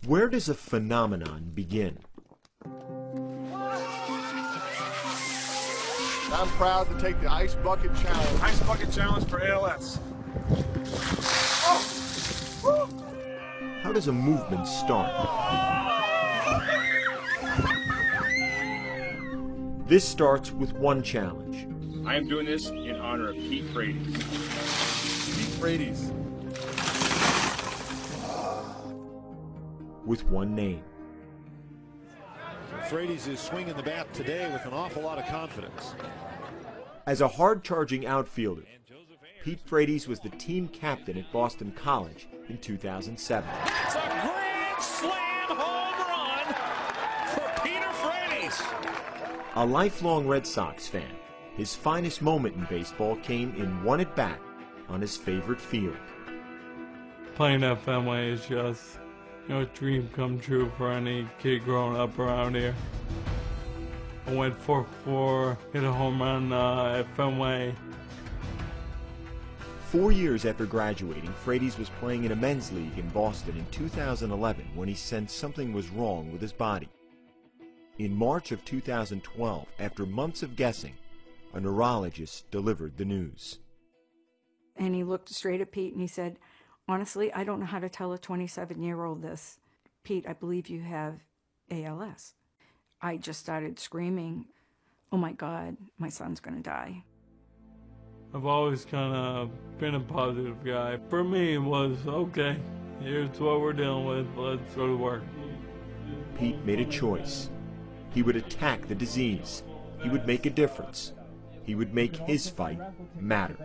Where does a phenomenon begin? I'm proud to take the Ice Bucket Challenge. Ice Bucket Challenge for ALS. How does a movement start? This starts with one challenge. I am doing this in honor of Pete Frates. Pete Frates. With one name. Frates is swinging the bat today with an awful lot of confidence. As a hard-charging outfielder, Pete Frates was the team captain at Boston College in 2007. That's a grand slam home run for Peter Frates. A lifelong Red Sox fan, his finest moment in baseball came in one at-bat on his favorite field. Playing at Fenway is just, a dream come true for any kid growing up around here. I went 4-4, hit a home run at Fenway. 4 years after graduating, Frates was playing in a men's league in Boston in 2011 when he sensed something was wrong with his body. In March of 2012, after months of guessing, a neurologist delivered the news. And he looked straight at Pete and he said, "Honestly, I don't know how to tell a 27-year-old this. Pete, I believe you have ALS." I just started screaming, "Oh my God, my son's gonna die." I've always kind of been a positive guy. For me, it was, okay, here's what we're dealing with, let's go to work. Pete made a choice. He would attack the disease. He would make a difference. He would make his fight matter.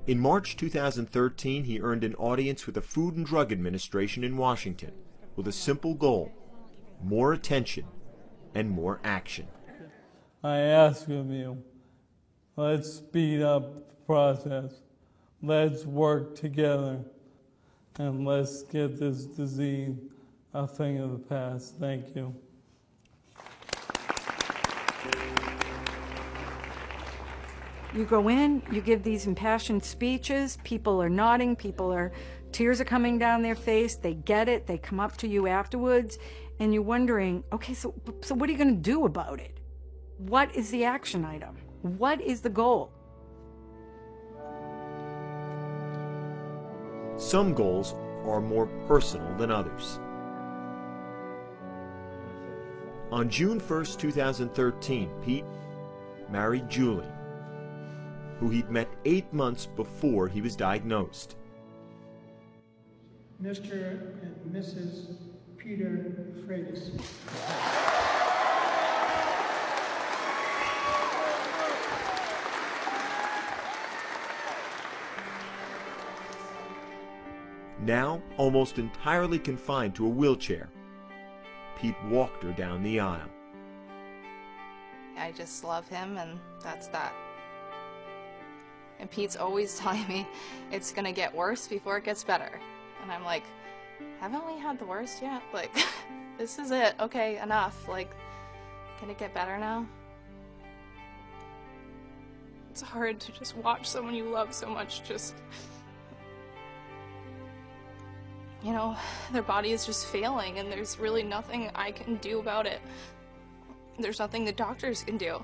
In March 2013, he earned an audience with the Food and Drug Administration in Washington with a simple goal: more attention and more action. I ask of you, let's speed up the process. Let's work together, and let's get this disease a thing of the past. Thank you. You go in, you give these impassioned speeches, people are nodding, tears are coming down their face, they get it, they come up to you afterwards, and you're wondering, okay, so what are you going to do about it? What is the action item? What is the goal? Some goals are more personal than others. On June 1st, 2013, Pete married Julie, who he'd met 8 months before he was diagnosed. Mr. and Mrs. Peter Frates. Now almost entirely confined to a wheelchair, Pete walked her down the aisle. I just love him, and that's that. And Pete's always telling me it's gonna get worse before it gets better. And I'm like, haven't we had the worst yet? Like, this is it. Okay, enough. Like, can it get better now? It's hard to just watch someone you love so much just, their body is just failing, and there's really nothing I can do about it. There's nothing the doctors can do.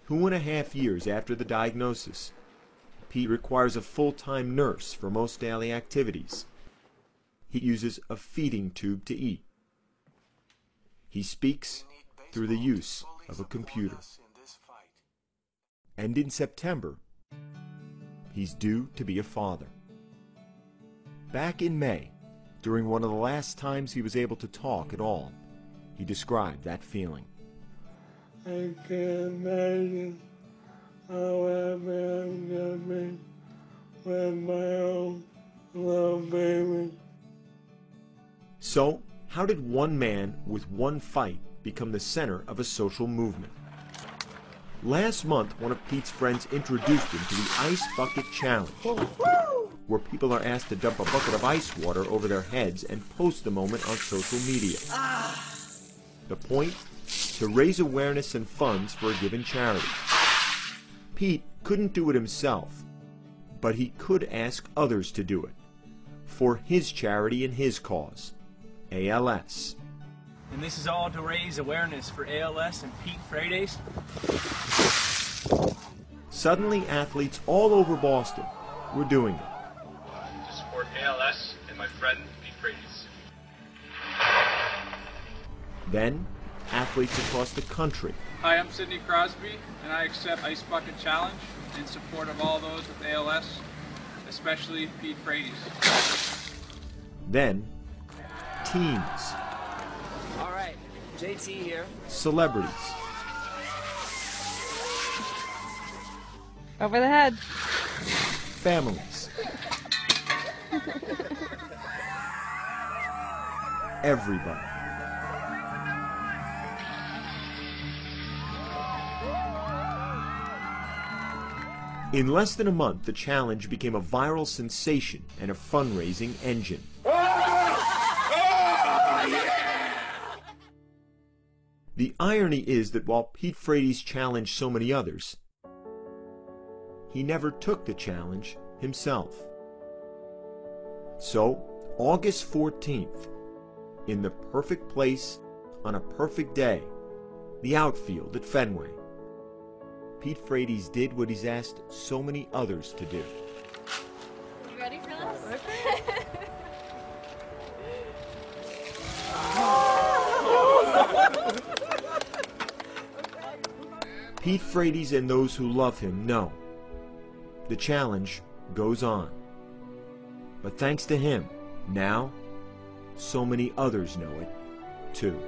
2.5 years after the diagnosis, Pete requires a full-time nurse for most daily activities. He uses a feeding tube to eat. He speaks through the use of a computer. And in September, he's due to be a father. Back in May, during one of the last times he was able to talk at all, he described that feeling. I can't imagine how happy I'm gonna be with my own little baby. So, how did one man with one fight become the center of a social movement? Last month, one of Pete's friends introduced him to the Ice Bucket Challenge, where people are asked to dump a bucket of ice water over their heads and post the moment on social media. The point? To raise awareness and funds for a given charity. Pete couldn't do it himself, but he could ask others to do it for his charity and his cause, ALS. And this is all to raise awareness for ALS and Pete Frates. Suddenly, athletes all over Boston were doing it. To support ALS and my friend Pete Frates. Then, athletes across the country. Hi, I'm Sidney Crosby, and I accept Ice Bucket Challenge in support of all those with ALS, especially Pete Frates. Then, teams. All right, JT here. Celebrities. Over the head. Families. Everybody. In less than a month, the challenge became a viral sensation and a fundraising engine. The irony is that while Pete Frates challenged so many others, he never took the challenge himself. So, August 14th, in the perfect place, on a perfect day, the outfield at Fenway, Pete Frates did what he's asked so many others to do. You ready for this? Pete Frates and those who love him know the challenge goes on. But thanks to him, now so many others know it too.